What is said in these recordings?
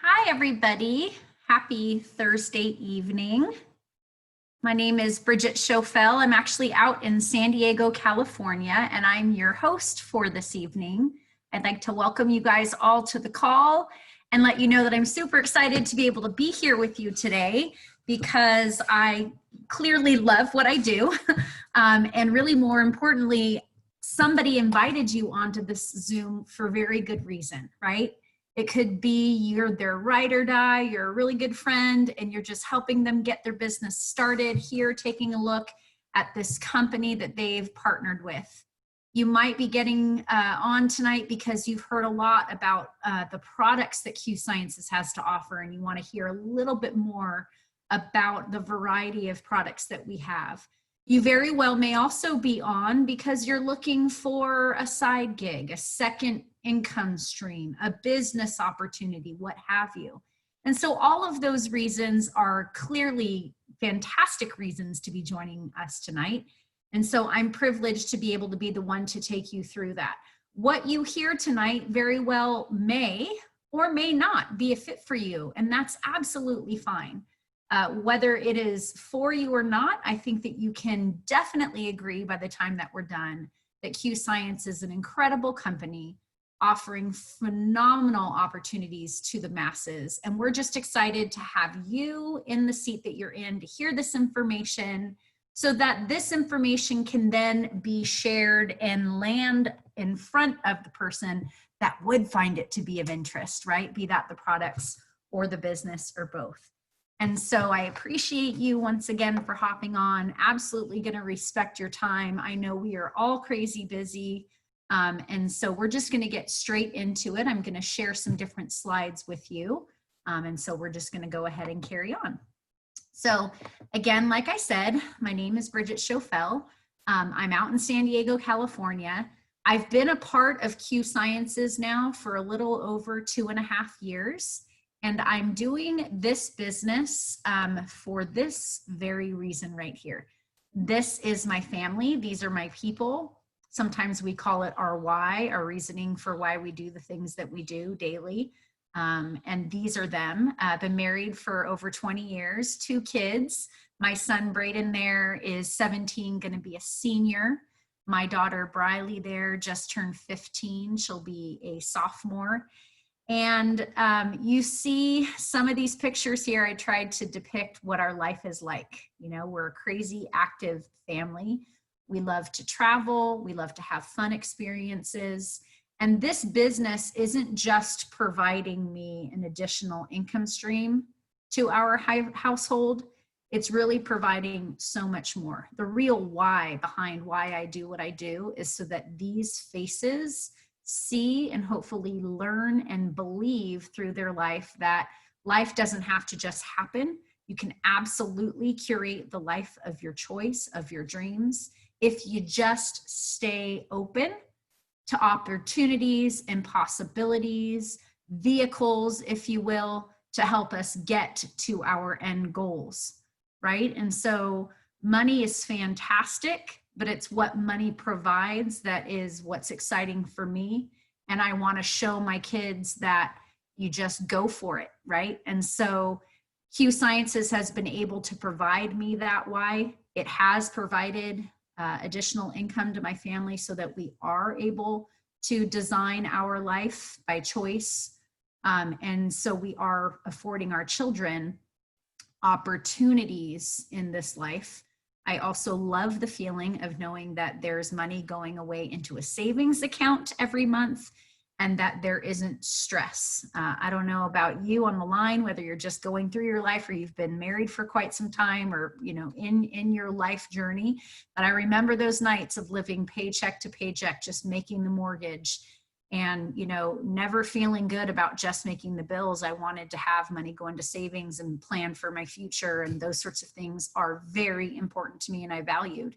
Hi, everybody. Happy Thursday evening. My name is Bridget Schoeffel. I'm actually out in San Diego, California, and I'm your host for this evening. I'd like to welcome you guys all to the call and let you know that I'm super excited to be able to be here with you today because I clearly love what I do. And really more importantly, somebody invited you onto this Zoom for very good reason, right? It could be you're their ride or die, you're a really good friend, and you're just helping them get their business started here, taking a look at this company that they've partnered with. You might be getting on tonight because you've heard a lot about the products that Q Sciences has to offer, and you want to hear a little bit more about the variety of products that we have. You very well may also be on because you're looking for a side gig, a second income stream, a business opportunity, what have you. And so all of those reasons are clearly fantastic reasons to be joining us tonight. And so I'm privileged to be able to be the one to take you through that. What you hear tonight very well may or may not be a fit for you, and that's absolutely fine. Whether it is for you or not, I think that you can definitely agree by the time that we're done that Q Science is an incredible company offering phenomenal opportunities to the masses. And we're just excited to have you in the seat that you're in to hear this information so that this information can then be shared and land in front of the person that would find it to be of interest, right? Be that the products or the business or both. And so I appreciate you once again for hopping on. Absolutely going to respect your time. I know we are all crazy busy. And so we're just going to get straight into it. I'm going to share some different slides with you. And so we're just going to go ahead and carry on. So again, like I said, my name is Bridget Schoeffel. I'm out in San Diego, California. I've been a part of Q Sciences now for a little over 2.5 years. And I'm doing this business for this very reason right here. This is my family. These are my people. Sometimes we call it our why, our reasoning for why we do the things that we do daily. And these are them. I've been married for over 20 years, 2 kids. My son Braden there is 17, going to be a senior. My daughter Briley there just turned 15. She'll be a sophomore. And you see some of these pictures here. I tried to depict what our life is like. You know, we're a crazy, active family. We love to travel. We love to have fun experiences. And this business isn't just providing me an additional income stream to our household. It's really providing so much more. The real why behind why I do what I do is so that these faces see and hopefully learn and believe through their life that life doesn't have to just happen. You can absolutely curate the life of your choice, of your dreams, if you just stay open to opportunities and possibilities, vehicles, if you will, to help us get to our end goals, right? And so money is fantastic, but it's what money provides that is what's exciting for me. And I want to show my kids that you just go for it, right? And so Q Sciences has been able to provide me that why. It has provided additional income to my family so that we are able to design our life by choice. And so we are affording our children opportunities in this life. I also love the feeling of knowing that there's money going away into a savings account every month and that there isn't stress. I don't know about you on the line, whether you're just going through your life or you've been married for quite some time or, you know, in your life journey. But I remember those nights of living paycheck to paycheck, just making the mortgage and, you know, never feeling good about just making the bills. I wanted to have money go into savings and plan for my future. And those sorts of things are very important to me and I valued.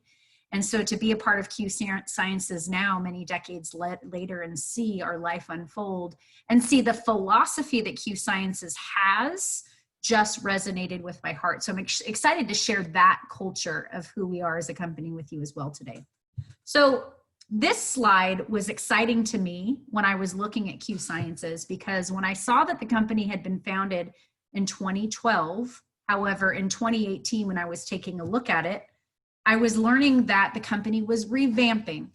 And so to be a part of Q Sciences now, many decades later, and see our life unfold and see the philosophy that Q Sciences has just resonated with my heart. So I'm excited to share that culture of who we are as a company with you as well today. So This slide was exciting to me when I was looking at Q Sciences, because when I saw that the company had been founded in 2012, however, in 2018, when I was taking a look at it, I was learning that the company was revamping.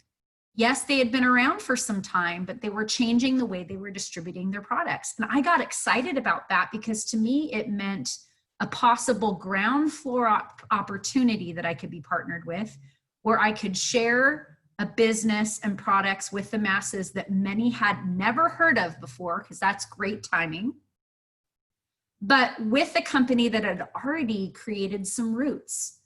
Yes, they had been around for some time, but they were changing the way they were distributing their products. And I got excited about that because to me, it meant a possible ground floor opportunity that I could be partnered with, where I could share a business and products with the masses that many had never heard of before, because that's great timing, but with a company that had already created some roots.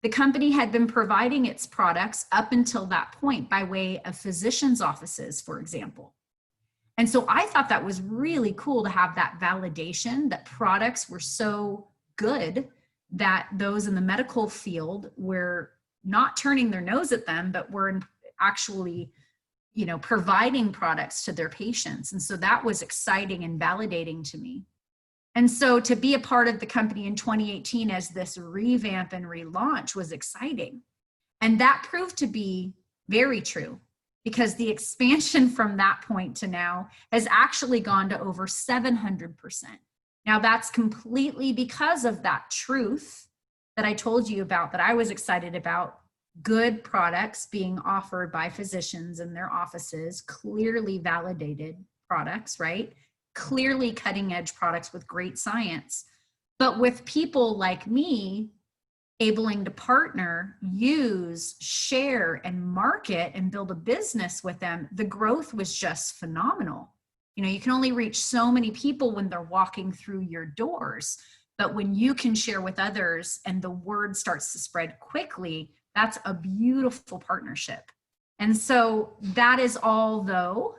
The company had been providing its products up until that point by way of physicians' offices, for example. And so I thought that was really cool to have that validation that products were so good that those in the medical field were not turning their nose at them, but were actually, providing products to their patients. And so that was exciting and validating to me. And so to be a part of the company in 2018 as this revamp and relaunch was exciting. And that proved to be very true, because the expansion from that point to now has actually gone to over 700%. Now that's completely because of that truth that I told you about, that I was excited about. Good products being offered by physicians in their offices, clearly validated products, right? Clearly cutting edge products with great science, but with people like me able to partner, use, share, and market and build a business with them, the growth was just phenomenal. You can only reach so many people when they're walking through your doors, but when you can share with others and the word starts to spread quickly, that's a beautiful partnership. And so that is all, though,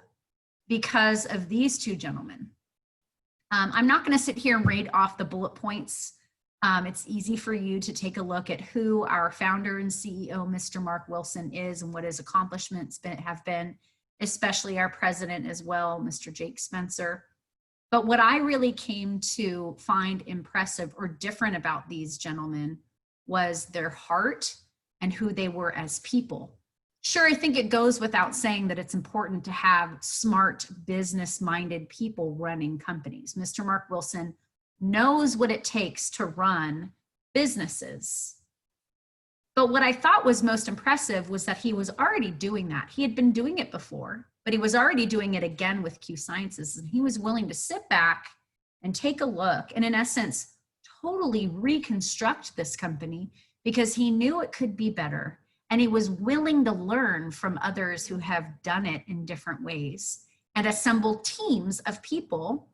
because of these two gentlemen. I'm not going to sit here and read off the bullet points. It's easy for you to take a look at who our founder and CEO, Mr. Mark Wilson, is and what his accomplishments have been, especially our president as well, Mr. Jake Spencer. But what I really came to find impressive or different about these gentlemen was their heart and who they were as people. Sure, I think it goes without saying that it's important to have smart, business-minded people running companies. Mr. Mark Wilson knows what it takes to run businesses. But what I thought was most impressive was that he was already doing that. He had been doing it before, but he was already doing it again with Q Sciences. And he was willing to sit back and take a look and, in essence, totally reconstruct this company because he knew it could be better. And he was willing to learn from others who have done it in different ways and assemble teams of people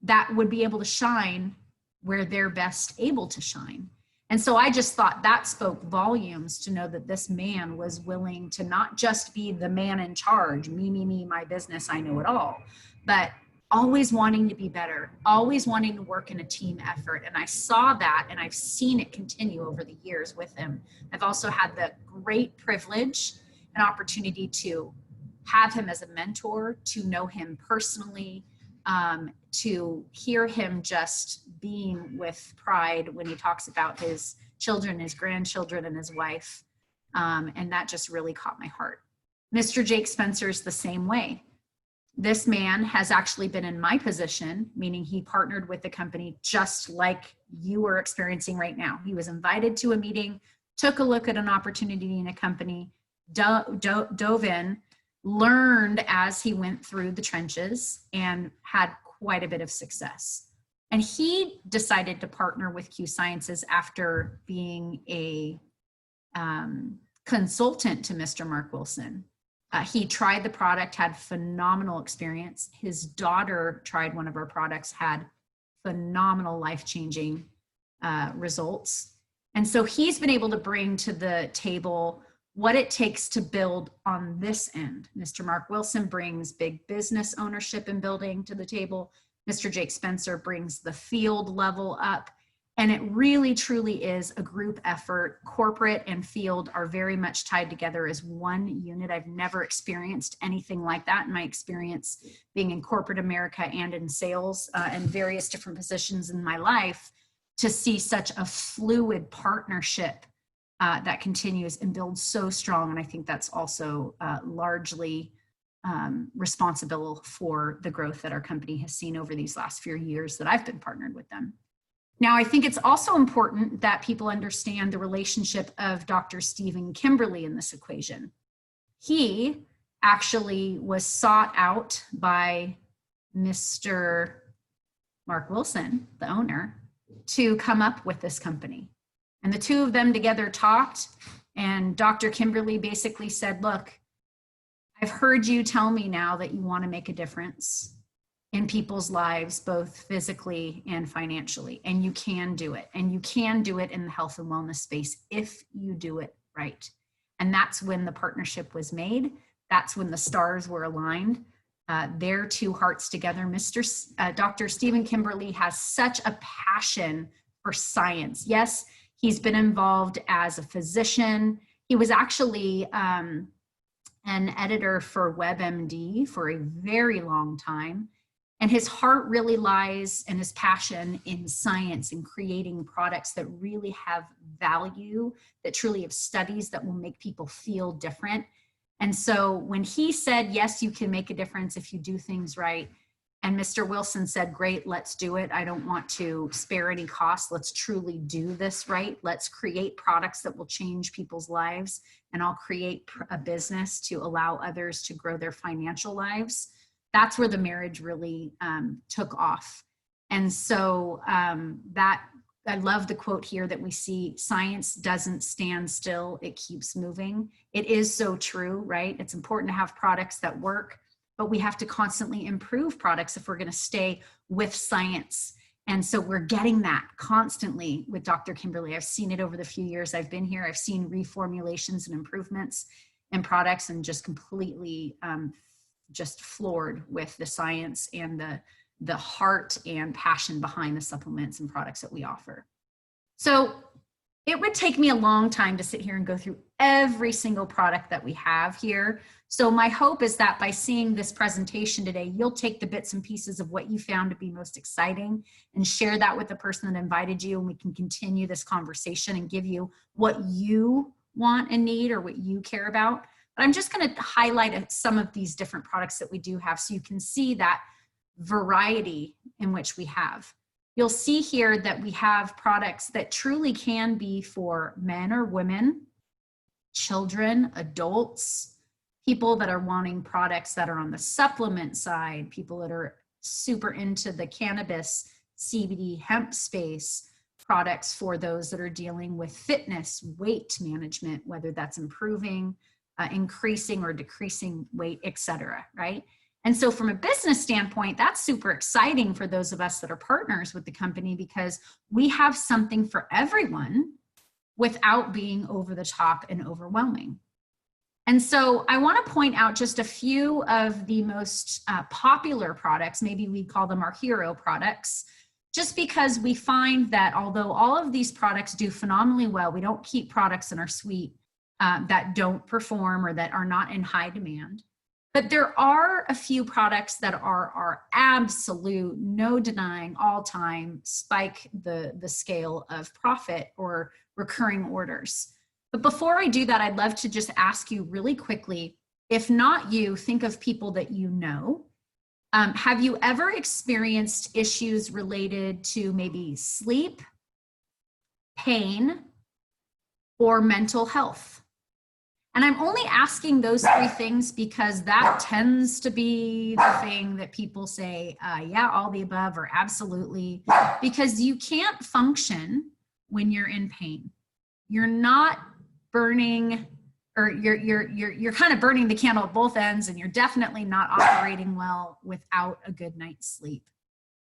that would be able to shine where they're best able to shine. And so I just thought that spoke volumes to know that this man was willing to not just be the man in charge, me, my business, I know it all, but always wanting to be better, always wanting to work in a team effort. And I saw that, and I've seen it continue over the years with him. I've also had the great privilege and opportunity to have him as a mentor, to know him personally, to hear him just being with pride when he talks about his children, his grandchildren, and his wife. And that just really caught my heart. Mr. Jake Spencer is the same way. This man has actually been in my position, meaning he partnered with the company just like you are experiencing right now. He was invited to a meeting, took a look at an opportunity in a company, dove in, learned as he went through the trenches, and had quite a bit of success. And he decided to partner with Q Sciences after being a consultant to Mr. Mark Wilson. He tried the product, had phenomenal experience. His daughter tried one of our products, had phenomenal life-changing results. And so he's been able to bring to the table what it takes to build on this end. Mr. Mark Wilson brings big business ownership and building to the table. Mr. Jake Spencer brings the field level up. And it really, truly is a group effort. Corporate and field are very much tied together as one unit. I've never experienced anything like that in my experience being in corporate America and in sales and various different positions in my life, to see such a fluid partnership that continues and builds so strong. And I think that's also largely responsible for the growth that our company has seen over these last few years that I've been partnered with them. Now, I think it's also important that people understand the relationship of Dr. Stephen Kimberly in this equation. He actually was sought out by Mr. Mark Wilson, the owner, to come up with this company. And the two of them together talked, and Dr. Kimberly basically said, look, I've heard you tell me now that you want to make a difference in people's lives, both physically and financially, and you can do it. And you can do it in the health and wellness space if you do it right. And that's when the partnership was made. That's when the stars were aligned. Their two hearts together. Dr. Stephen Kimberly has such a passion for science. Yes, he's been involved as a physician. He was actually an editor for WebMD for a very long time. And his heart really lies, and his passion in science and creating products that really have value, that truly have studies that will make people feel different. And so when he said, yes, you can make a difference if you do things right, and Mr. Wilson said, great, let's do it. I don't want to spare any costs. Let's truly do this right. Let's create products that will change people's lives, and I'll create a business to allow others to grow their financial lives. That's where the marriage really took off. And so I love the quote here that we see, science doesn't stand still, it keeps moving. It is so true, right? It's important to have products that work, but we have to constantly improve products if we're going to stay with science. And so we're getting that constantly with Dr. Kimberly. I've seen it over the few years I've been here. I've seen reformulations and improvements in products, and just completely just floored with the science and the heart and passion behind the supplements and products that we offer. So it would take me a long time to sit here and go through every single product that we have here. So my hope is that by seeing this presentation today, you'll take the bits and pieces of what you found to be most exciting and share that with the person that invited you, and we can continue this conversation and give you what you want and need or what you care about. But I'm just going to highlight some of these different products that we do have so you can see that variety in which we have. You'll see here that we have products that truly can be for men or women, children, adults, people that are wanting products that are on the supplement side, people that are super into the cannabis, CBD, hemp space, products for those that are dealing with fitness, weight management, whether that's improving, increasing or decreasing weight, etc., right? And so from a business standpoint, that's super exciting for those of us that are partners with the company, because we have something for everyone without being over the top and overwhelming. And so I want to point out just a few of the most popular products, maybe we call them our hero products, just because we find that although all of these products do phenomenally well, we don't keep products in our suite that don't perform or that are not in high demand. But there are a few products that are our absolute, no denying, all-time spike the scale of profit or recurring orders. But before I do that, I'd love to just ask you really quickly, if not you, think of people that you know. Have you ever experienced issues related to maybe sleep, pain, or mental health? And I'm only asking those three things because that tends to be the thing that people say, yeah, all the above, or absolutely, because you can't function when you're in pain. You're not burning, or you're kind of burning the candle at both ends, and you're definitely not operating well without a good night's sleep.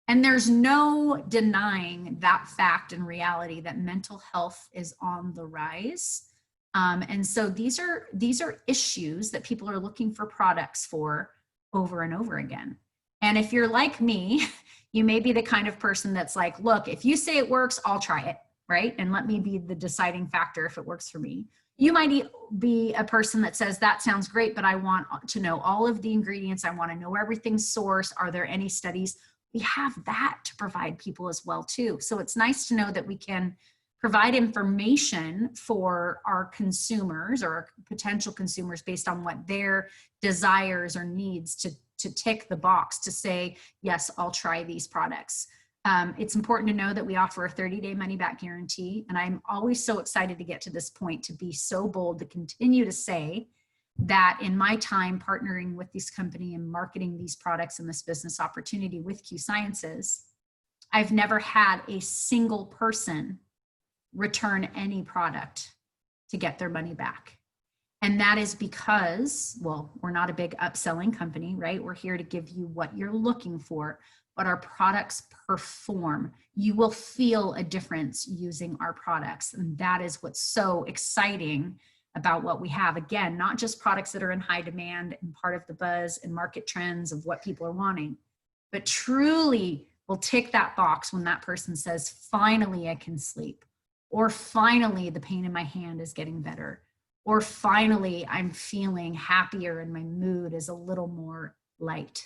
And there's no denying that fact and reality that mental health is on the rise. And so these are issues that people are looking for products for over and over again. And if you're like me, you may be the kind of person that's like, look, if you say it works, I'll try it, right? And let me be the deciding factor if it works for me. You might be a person that says, that sounds great, but I want to know all of the ingredients. I want to know everything's sourced. Are there any studies? We have that to provide people as well too. So it's nice to know that we can provide information for our consumers or our potential consumers based on what their desires or needs to tick the box to say, yes, I'll try these products. It's important to know that we offer a 30-day money-back guarantee. And I'm always so excited to get to this point, to be so bold to continue to say that in my time partnering with this company and marketing these products and this business opportunity with Q Sciences, I've never had a single person return any product to get their money back. And that is because, well, we're not a big upselling company, right? We're here to give you what you're looking for, but our products perform. You will feel a difference using our products. And that is what's so exciting about what we have. Again, not just products that are in high demand and part of the buzz and market trends of what people are wanting, but truly will tick that box when that person says, finally, I can sleep, or finally, the pain in my hand is getting better, or finally, I'm feeling happier and my mood is a little more light.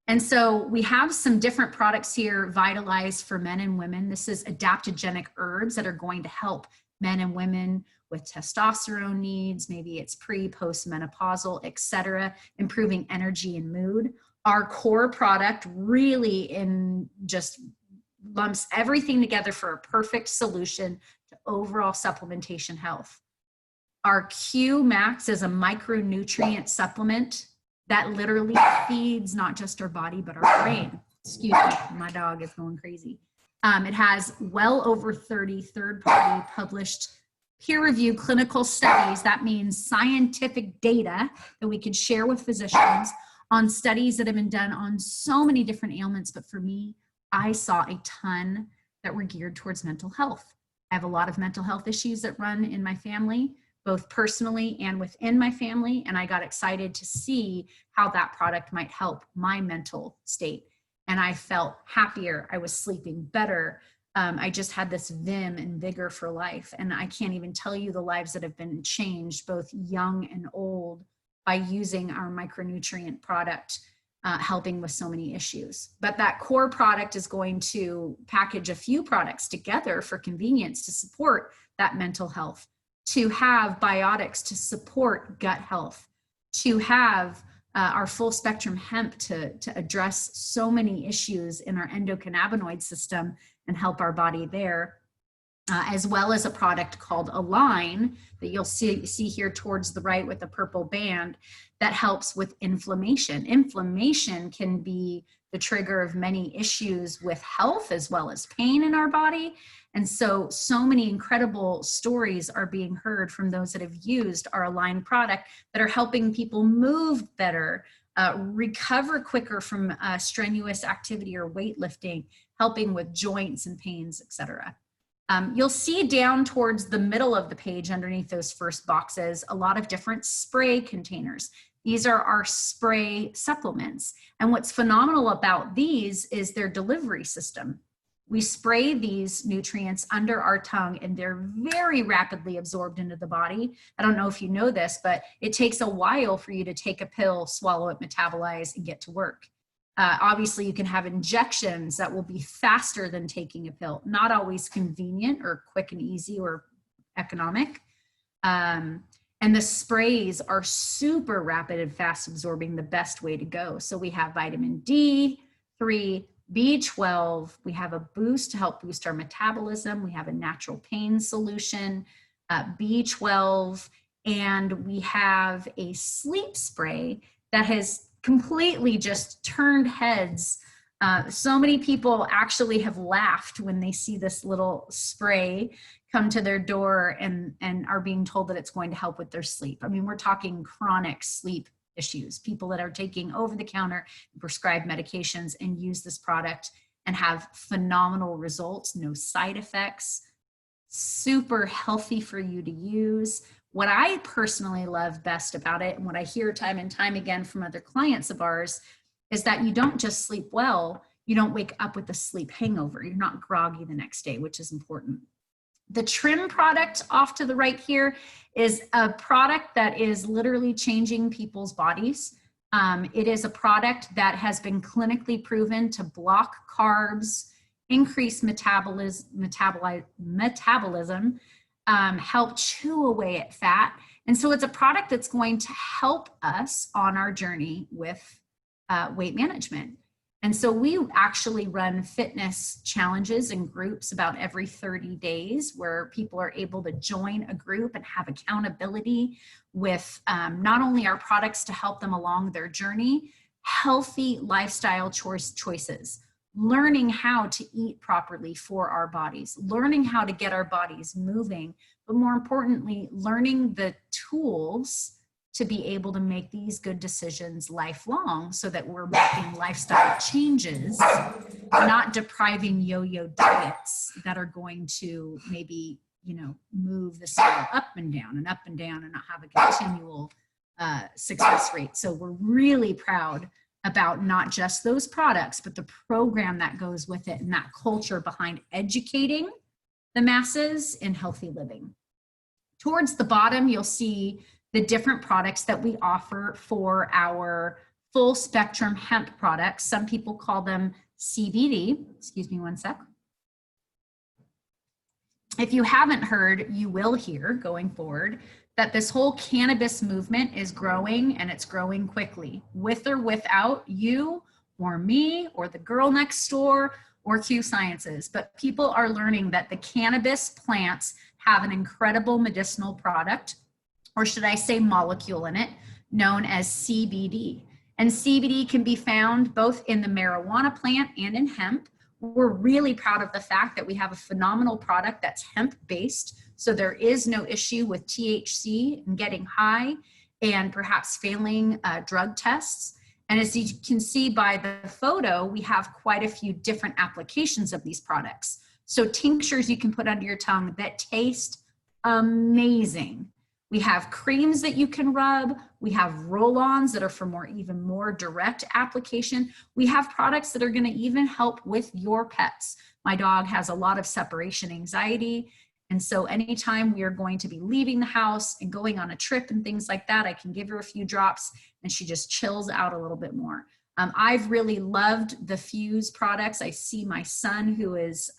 And so we have some different products here, Vitalize for men and women. This is adaptogenic herbs that are going to help men and women with testosterone needs, maybe it's pre, post-menopausal, etc., improving energy and mood. Our core product really just lumps everything together for a perfect solution to overall supplementation health. Our Q Max is a micronutrient supplement that literally feeds not just our body, but our brain. Excuse me, my dog is going crazy. It has well over 30 third-party published peer-reviewed clinical studies. That means scientific data that we can share with physicians on studies that have been done on so many different ailments. But for me, I saw a ton that were geared towards mental health. I have a lot of mental health issues that run in my family, both personally and within my family. And I got excited to see how that product might help my mental state. And I felt happier. I was sleeping better. I just had this vim and vigor for life. And I can't even tell you the lives that have been changed, both young and old, by using our micronutrient product, helping with so many issues. But that core product is going to package a few products together for convenience to support that mental health, to have biotics to support gut health, to have our full spectrum hemp to address so many issues in our endocannabinoid system and help our body there, as well as a product called Align that you'll see here towards the right with the purple band that helps with inflammation. Inflammation can be the trigger of many issues with health as well as pain in our body. And so many incredible stories are being heard from those that have used our Align product that are helping people move better, recover quicker from strenuous activity or weightlifting, helping with joints and pains, etc. You'll see down towards the middle of the page underneath those first boxes, a lot of different spray containers. These are our spray supplements. And what's phenomenal about these is their delivery system. We spray these nutrients under our tongue and they're very rapidly absorbed into the body. I don't know if you know this, but it takes a while for you to take a pill, swallow it, metabolize, and get to work. Obviously, you can have injections that will be faster than taking a pill, not always convenient or quick and easy or economic. And the sprays are super rapid and fast absorbing, the best way to go. So we have vitamin D3, B12, we have a boost to help boost our metabolism. We have a natural pain solution, B12, and we have a sleep spray that has completely just turned heads. So many people actually have laughed when they see this little spray come to their door and are being told that it's going to help with their sleep. I mean, we're talking chronic sleep issues, people that are taking over-the-counter prescribed medications and use this product and have phenomenal results, no side effects, super healthy for you to use. What I personally love best about it, and what I hear time and time again from other clients of ours, is that you don't just sleep well, you don't wake up with a sleep hangover. You're not groggy the next day, which is important. The Trim product off to the right here is a product that is literally changing people's bodies. It is a product that has been clinically proven to block carbs increase metabolism, help chew away at fat. And so it's a product that's going to help us on our journey with weight management. And so we actually run fitness challenges in groups about every 30 days where people are able to join a group and have accountability with not only our products to help them along their journey, healthy lifestyle choices, learning how to eat properly for our bodies, learning how to get our bodies moving, but more importantly, learning the tools to be able to make these good decisions lifelong so that we're making lifestyle changes, not depriving yo-yo diets that are going to maybe, move the scale up and down and not have a continual success rate. So we're really proud about not just those products, but the program that goes with it and that culture behind educating the masses in healthy living. Towards the bottom, you'll see the different products that we offer for our full spectrum hemp products. Some people call them CBD. Excuse me one sec. If you haven't heard, you will hear going forward that this whole cannabis movement is growing, and it's growing quickly, with or without you or me or the girl next door or Q Sciences. But people are learning that the cannabis plants have an incredible medicinal product, or should I say molecule in it, known as CBD. And CBD can be found both in the marijuana plant and in hemp. We're really proud of the fact that we have a phenomenal product that's hemp-based, so there is no issue with THC and getting high and perhaps failing drug tests. And as you can see by the photo, we have quite a few different applications of these products. So tinctures you can put under your tongue that taste amazing. We have creams that you can rub. We have roll-ons that are for even more direct application. We have products that are going to even help with your pets. My dog has a lot of separation anxiety. And so anytime we are going to be leaving the house and going on a trip and things like that, I can give her a few drops and she just chills out a little bit more. I've really loved the Fuse products. I see my son, who is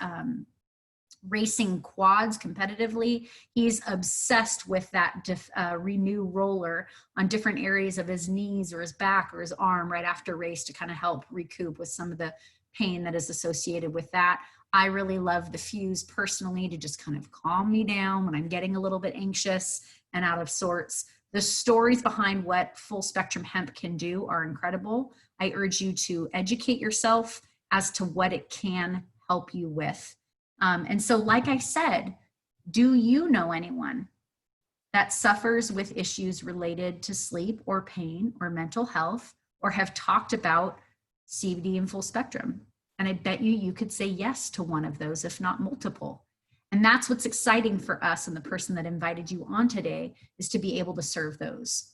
racing quads competitively. He's obsessed with that Renew roller on different areas of his knees or his back or his arm right after race to kind of help recoup with some of the pain that is associated with that. I really love the Fuse personally to just kind of calm me down when I'm getting a little bit anxious and out of sorts. The stories behind what full spectrum hemp can do are incredible. I urge you to educate yourself as to what it can help you with. And so, like I said, do you know anyone that suffers with issues related to sleep or pain or mental health, or have talked about CBD and full spectrum? And I bet you could say yes to one of those, if not multiple. And that's what's exciting for us, and the person that invited you on today is to be able to serve those.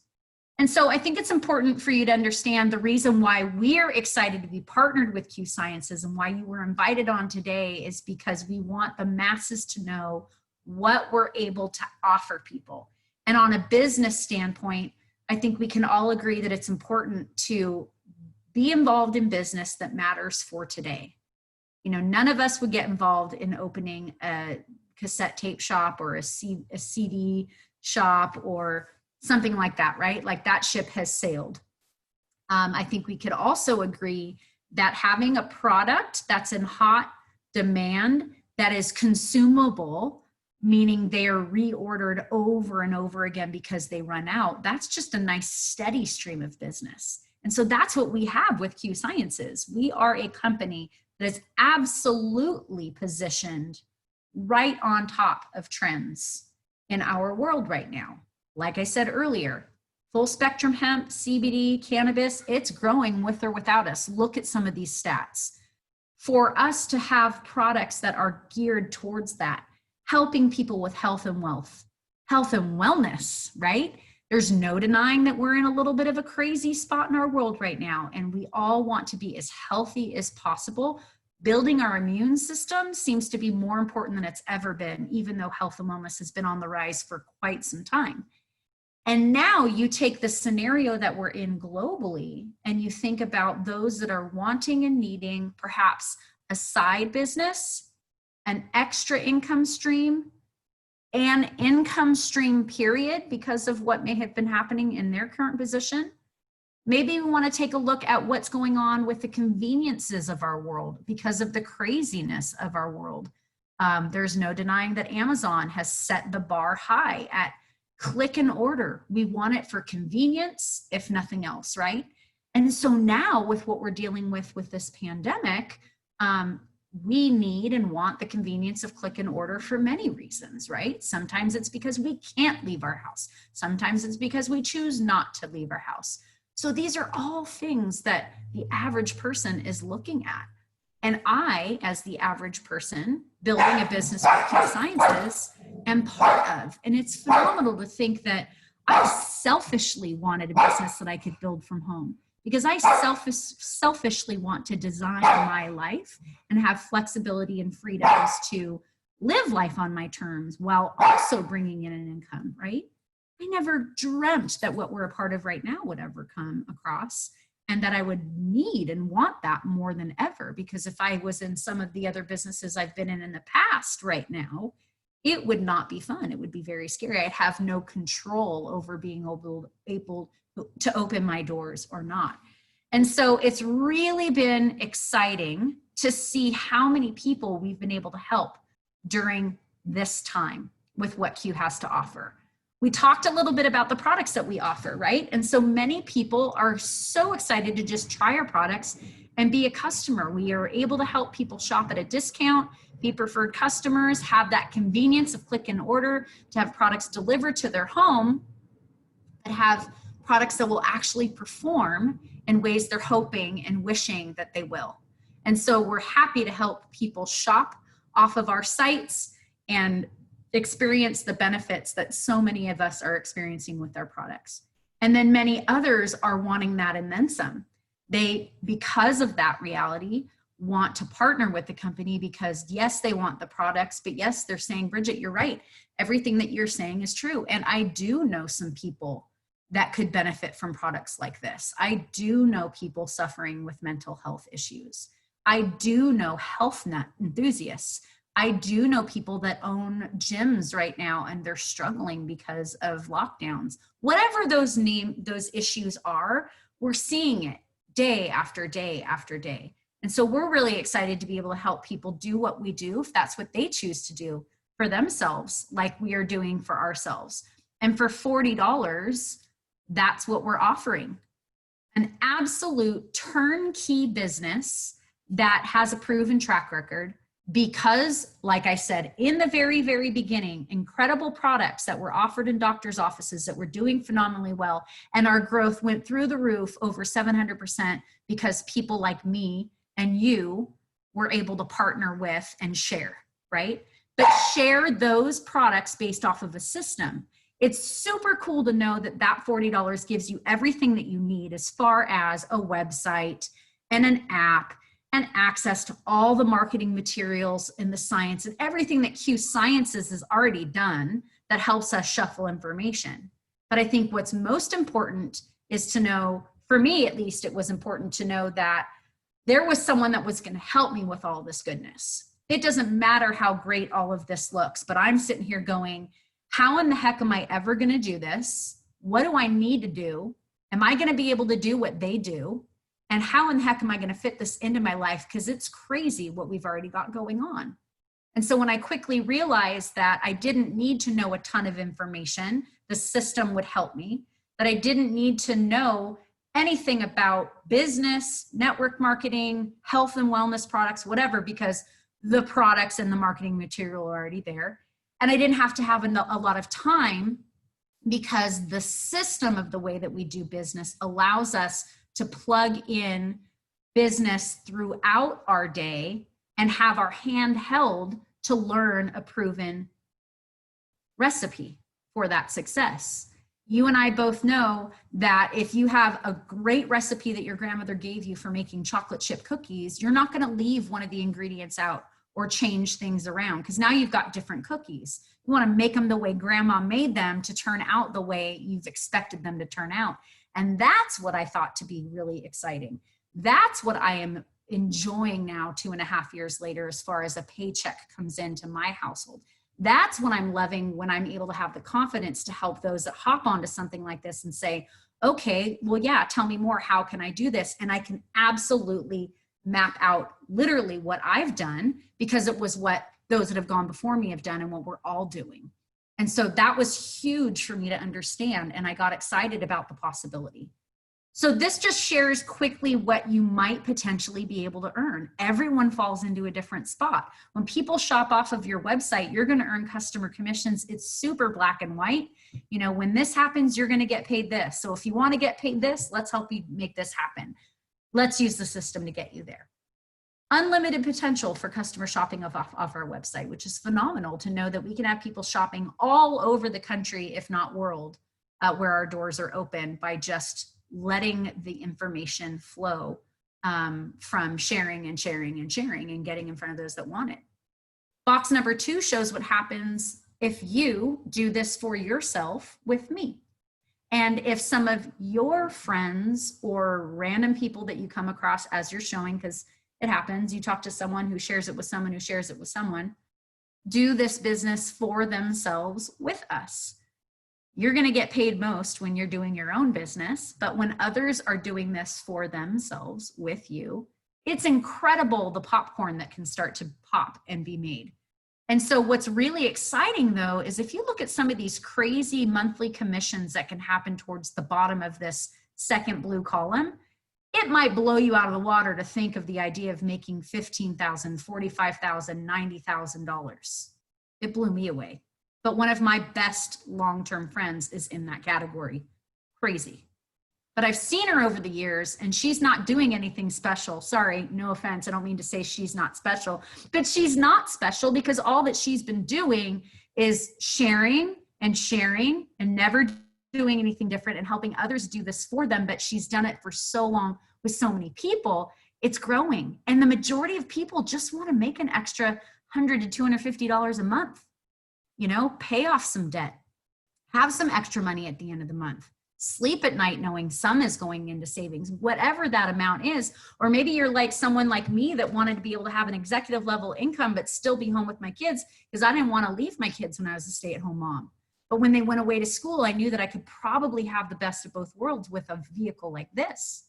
And so I think it's important for you to understand the reason why we're excited to be partnered with Q Sciences and why you were invited on today is because we want the masses to know what we're able to offer people. And on a business standpoint, I think we can all agree that it's important to be involved in business that matters for today. None of us would get involved in opening a cassette tape shop or a CD shop or something like that, right? Like that ship has sailed. I think we could also agree that having a product that's in hot demand, that is consumable, meaning they are reordered over and over again because they run out, that's just a nice steady stream of business. And so that's what we have with Q Sciences. We are a company that is absolutely positioned right on top of trends in our world right now. Like I said earlier, full spectrum hemp, CBD, cannabis, it's growing with or without us. Look at some of these stats. For us to have products that are geared towards that, helping people with health and wealth, health and wellness, right? There's no denying that we're in a little bit of a crazy spot in our world right now, and we all want to be as healthy as possible. Building our immune system seems to be more important than it's ever been, even though health and wellness has been on the rise for quite some time. And now you take the scenario that we're in globally and you think about those that are wanting and needing perhaps a side business, an extra income stream, an income stream period because of what may have been happening in their current position. Maybe we want to take a look at what's going on with the conveniences of our world because of the craziness of our world. There's no denying that Amazon has set the bar high at click and order. We want it for convenience, if nothing else, right? And so now with what we're dealing with this pandemic, we need and want the convenience of click and order for many reasons, right? Sometimes it's because we can't leave our house. Sometimes it's because we choose not to leave our house. So these are all things that the average person is looking at. And I, as the average person building a business with Q Sciences, am part of. And it's phenomenal to think that I selfishly wanted a business that I could build from home, because I selfishly want to design my life and have flexibility and freedoms to live life on my terms while also bringing in an income, right? I never dreamt that what we're a part of right now would ever come across, and that I would need and want that more than ever. Because if I was in some of the other businesses I've been in the past right now, it would not be fun. It would be very scary. I'd have no control over being able to open my doors or not. And so it's really been exciting to see how many people we've been able to help during this time with what Q has to offer. We talked a little bit about the products that we offer, right? And so many people are so excited to just try our products and be a customer. We are able to help people shop at a discount, be preferred customers, have that convenience of click and order, to have products delivered to their home, that have products that will actually perform in ways they're hoping and wishing that they will. And so we're happy to help people shop off of our sites and experience the benefits that so many of us are experiencing with our products. And then many others are wanting that and then some. They, because of that reality, want to partner with the company because yes, they want the products, but yes, they're saying, Bridget, you're right. Everything that you're saying is true. And I do know some people that could benefit from products like this. I do know people suffering with mental health issues. I do know health nut enthusiasts. I do know people that own gyms right now and they're struggling because of lockdowns. Whatever those issues are, we're seeing it day after day after day. And so we're really excited to be able to help people do what we do, if that's what they choose to do for themselves, like we are doing for ourselves. And for $40, that's what we're offering. An absolute turnkey business that has a proven track record. Because, like I said, in the very, very beginning, incredible products that were offered in doctors' offices that were doing phenomenally well, and our growth went through the roof over 700% because people like me and you were able to partner with and share, right? But share those products based off of a system. It's super cool to know that that $40 gives you everything that you need as far as a website and an app and access to all the marketing materials and the science and everything that Q Sciences has already done that helps us shuffle information. But I think what's most important is to know, for me at least, it was important to know that there was someone that was going to help me with all this goodness. It doesn't matter how great all of this looks, but I'm sitting here going, how in the heck am I ever going to do this? What do I need to do? Am I going to be able to do what they do? And how in the heck am I going to fit this into my life? Because it's crazy what we've already got going on. And so when I quickly realized that I didn't need to know a ton of information, the system would help me, that I didn't need to know anything about business, network marketing, health and wellness products, whatever, because the products and the marketing material are already there. And I didn't have to have a lot of time because the system of the way that we do business allows us to plug in business throughout our day and have our hand held to learn a proven recipe for that success. You and I both know that if you have a great recipe that your grandmother gave you for making chocolate chip cookies, you're not going to leave one of the ingredients out or change things around, because now you've got different cookies. You want to make them the way grandma made them to turn out the way you've expected them to turn out. And that's what I thought to be really exciting. That's what I am enjoying now 2.5 years later as far as a paycheck comes into my household. That's what I'm loving, when I'm able to have the confidence to help those that hop onto something like this and say, okay, well, yeah, tell me more. How can I do this? And I can absolutely map out literally what I've done, because it was what those that have gone before me have done and what we're all doing. And so that was huge for me to understand. And I got excited about the possibility. So this just shares quickly what you might potentially be able to earn. Everyone falls into a different spot. When people shop off of your website, you're going to earn customer commissions. It's super black and white. You know, when this happens, you're going to get paid this. So if you want to get paid this, let's help you make this happen. Let's use the system to get you there. Unlimited potential for customer shopping off our website, which is phenomenal to know that we can have people shopping all over the country, if not world, where our doors are open by just letting the information flow from sharing and sharing and sharing and getting in front of those that want it. Box number 2 shows what happens if you do this for yourself with me. And if some of your friends or random people that you come across as you're showing, because it happens, you talk to someone who shares it with someone who shares it with someone, do this business for themselves with us. You're going to get paid most when you're doing your own business, but when others are doing this for themselves with you, it's incredible the popcorn that can start to pop and be made. And so what's really exciting though, is if you look at some of these crazy monthly commissions that can happen towards the bottom of this second blue column, it might blow you out of the water to think of the idea of making $15,000, $45,000, $90,000. It blew me away. But one of my best long-term friends is in that category. Crazy. But I've seen her over the years and she's not doing anything special. Sorry, no offense. I don't mean to say she's not special, but she's not special because all that she's been doing is sharing and never doing anything different and helping others do this for them. But she's done it for so long with so many people, it's growing. And the majority of people just want to make an extra $100 to $250 a month. You know, pay off some debt, have some extra money at the end of the month, sleep at night knowing some is going into savings, whatever that amount is. Or maybe you're like someone like me that wanted to be able to have an executive level income, but still be home with my kids because I didn't want to leave my kids when I was a stay-at-home mom. But when they went away to school, I knew that I could probably have the best of both worlds with a vehicle like this.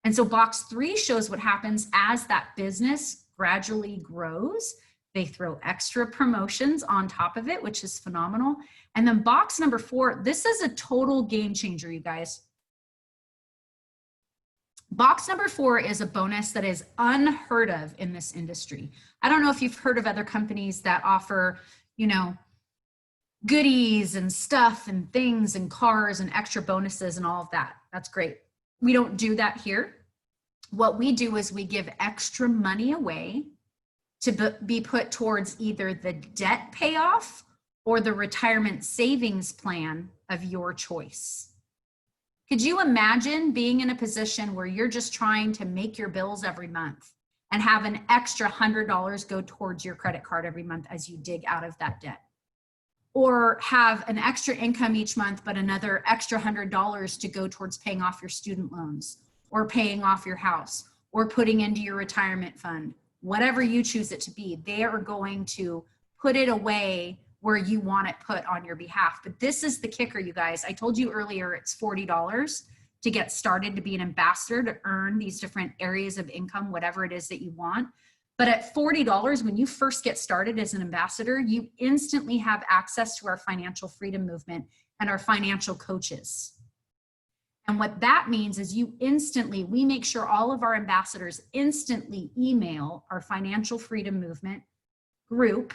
And so box 3 shows what happens as that business gradually grows. They throw extra promotions on top of it, which is phenomenal. And then box number 4, this is a total game changer, you guys. Box number 4 is a bonus that is unheard of in this industry. I don't know if you've heard of other companies that offer, you know, goodies and stuff and things and cars and extra bonuses and all of that. That's great. We don't do that here. What we do is we give extra money away to be put towards either the debt payoff or the retirement savings plan of your choice. Could you imagine being in a position where you're just trying to make your bills every month and have an extra $100 go towards your credit card every month as you dig out of that debt? Or have an extra income each month, but another extra $100 to go towards paying off your student loans or paying off your house or putting into your retirement fund? Whatever you choose it to be, they are going to put it away where you want it put on your behalf. But this is the kicker, you guys. I told you earlier, it's $40 to get started to be an ambassador, to earn these different areas of income, whatever it is that you want. But at $40, when you first get started as an ambassador, you instantly have access to our financial freedom movement and our financial coaches. And what that means is we make sure all of our ambassadors instantly email our financial freedom movement group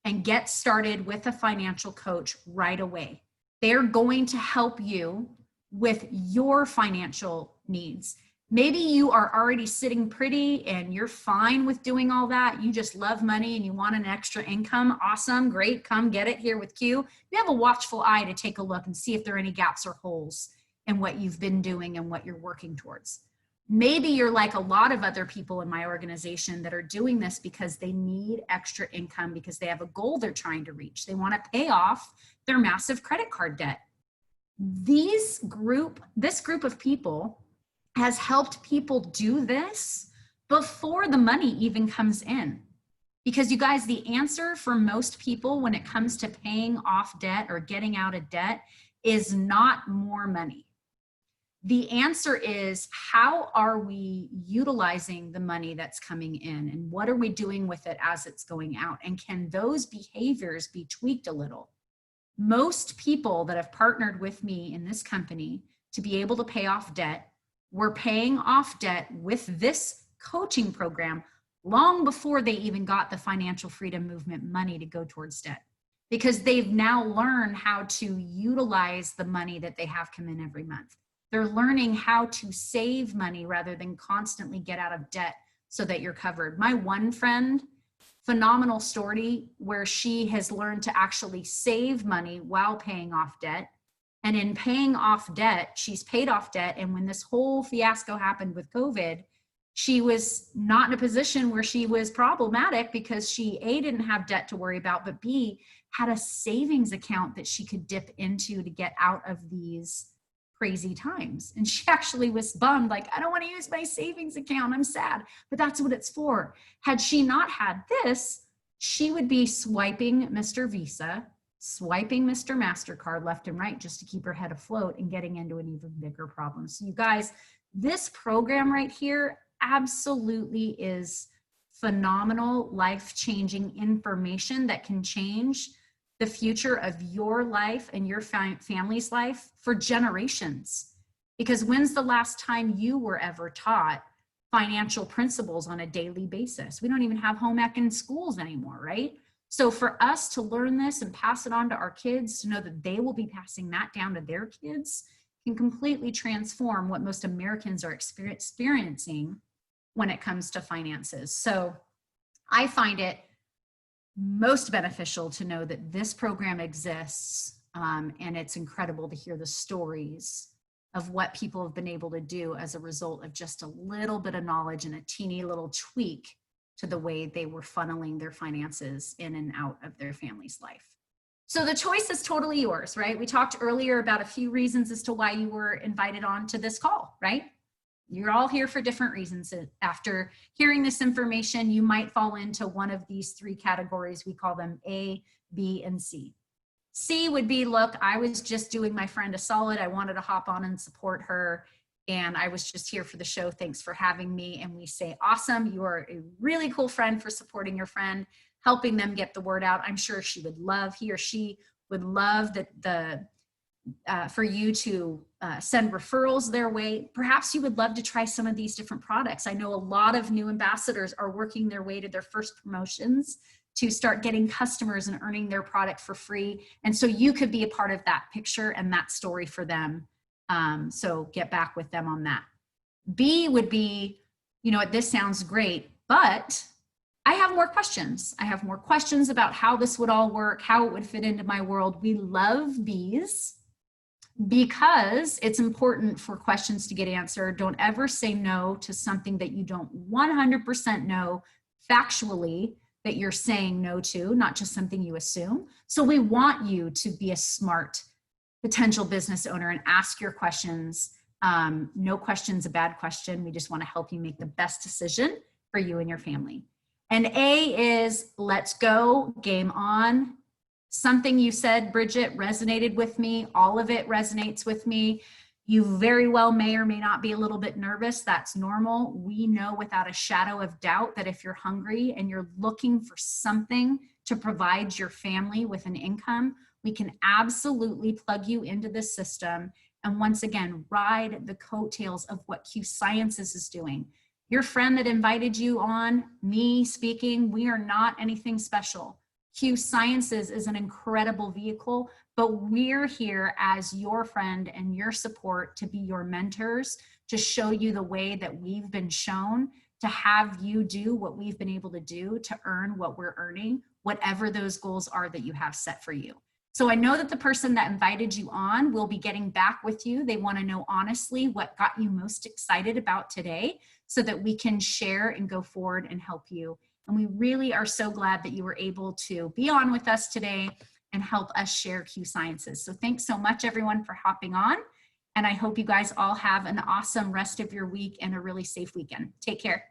and get started with a financial coach right away. They're going to help you with your financial needs. Maybe you are already sitting pretty and you're fine with doing all that. You just love money and you want an extra income. Awesome, great, come get it here with Q. You have a watchful eye to take a look and see if there are any gaps or holes in what you've been doing and what you're working towards. Maybe you're like a lot of other people in my organization that are doing this because they need extra income because they have a goal they're trying to reach. They want to pay off their massive credit card debt. This group of people has helped people do this before the money even comes in. Because you guys, the answer for most people when it comes to paying off debt or getting out of debt is not more money. The answer is, how are we utilizing the money that's coming in, and what are we doing with it as it's going out? And can those behaviors be tweaked a little? Most people that have partnered with me in this company to be able to pay off debt were paying off debt with this coaching program long before they even got the financial freedom movement money to go towards debt, because they've now learned how to utilize the money that they have come in every month. They're learning how to save money rather than constantly get out of debt so that you're covered. My one friend, phenomenal story where she has learned to actually save money while paying off debt. And in paying off debt, she's paid off debt. And when this whole fiasco happened with COVID, she was not in a position where she was problematic because she, A, didn't have debt to worry about, but B, had a savings account that she could dip into to get out of these crazy times. And she actually was bummed, like, I don't want to use my savings account, I'm sad, but that's what it's for. Had she not had this, she would be swiping Mr. Visa, swiping Mr. MasterCard left and right just to keep her head afloat and getting into an even bigger problem. So you guys, this program right here absolutely is phenomenal, life-changing information that can change the future of your life and your family's life for generations. Because when's the last time you were ever taught financial principles on a daily basis? We don't even have home ec in schools anymore, right? So for us to learn this and pass it on to our kids, to know that they will be passing that down to their kids, can completely transform what most Americans are experiencing when it comes to finances. So I find it most beneficial to know that this program exists, and it's incredible to hear the stories of what people have been able to do as a result of just a little bit of knowledge and a teeny little tweak to the way they were funneling their finances in and out of their family's life. So the choice is totally yours, right? We talked earlier about a few reasons as to why you were invited on to this call, right? You're all here for different reasons. After hearing this information, you might fall into one of these three categories. We call them A, B, and C. C would be, look, I was just doing my friend a solid. I wanted to hop on and support her, and I was just here for the show. Thanks for having me. And we say, awesome. You are a really cool friend for supporting your friend, helping them get the word out. I'm sure he or she would love for you to send referrals their way. Perhaps you would love to try some of these different products. I know a lot of new ambassadors are working their way to their first promotions to start getting customers and earning their product for free. And so you could be a part of that picture and that story for them. So get back with them on that. B would be, you know what, this sounds great, but I have more questions. I have more questions about how this would all work, how it would fit into my world. We love Bs, because it's important for questions to get answered. Don't ever say no to something that you don't 100% know factually that you're saying no to, not just something you assume. So we want you to be a smart potential business owner and ask your questions. No question's a bad question. We just want to help you make the best decision for you and your family. And A is let's go, game on. Something you said, Bridget, resonated with me. All of it resonates with me. You very well may or may not be a little bit nervous. That's normal. We know without a shadow of doubt that if you're hungry and you're looking for something to provide your family with an income, we can absolutely plug you into this system. And once again, ride the coattails of what Q Sciences is doing. Your friend that invited you on, me speaking, we are not anything special. Q Sciences is an incredible vehicle, but we're here as your friend and your support to be your mentors, to show you the way that we've been shown, to have you do what we've been able to do to earn what we're earning, whatever those goals are that you have set for you. So I know that the person that invited you on will be getting back with you. They want to know honestly what got you most excited about today so that we can share and go forward and help you. And we really are so glad that you were able to be on with us today and help us share Q Sciences. So thanks so much, everyone, for hopping on. And I hope you guys all have an awesome rest of your week and a really safe weekend. Take care.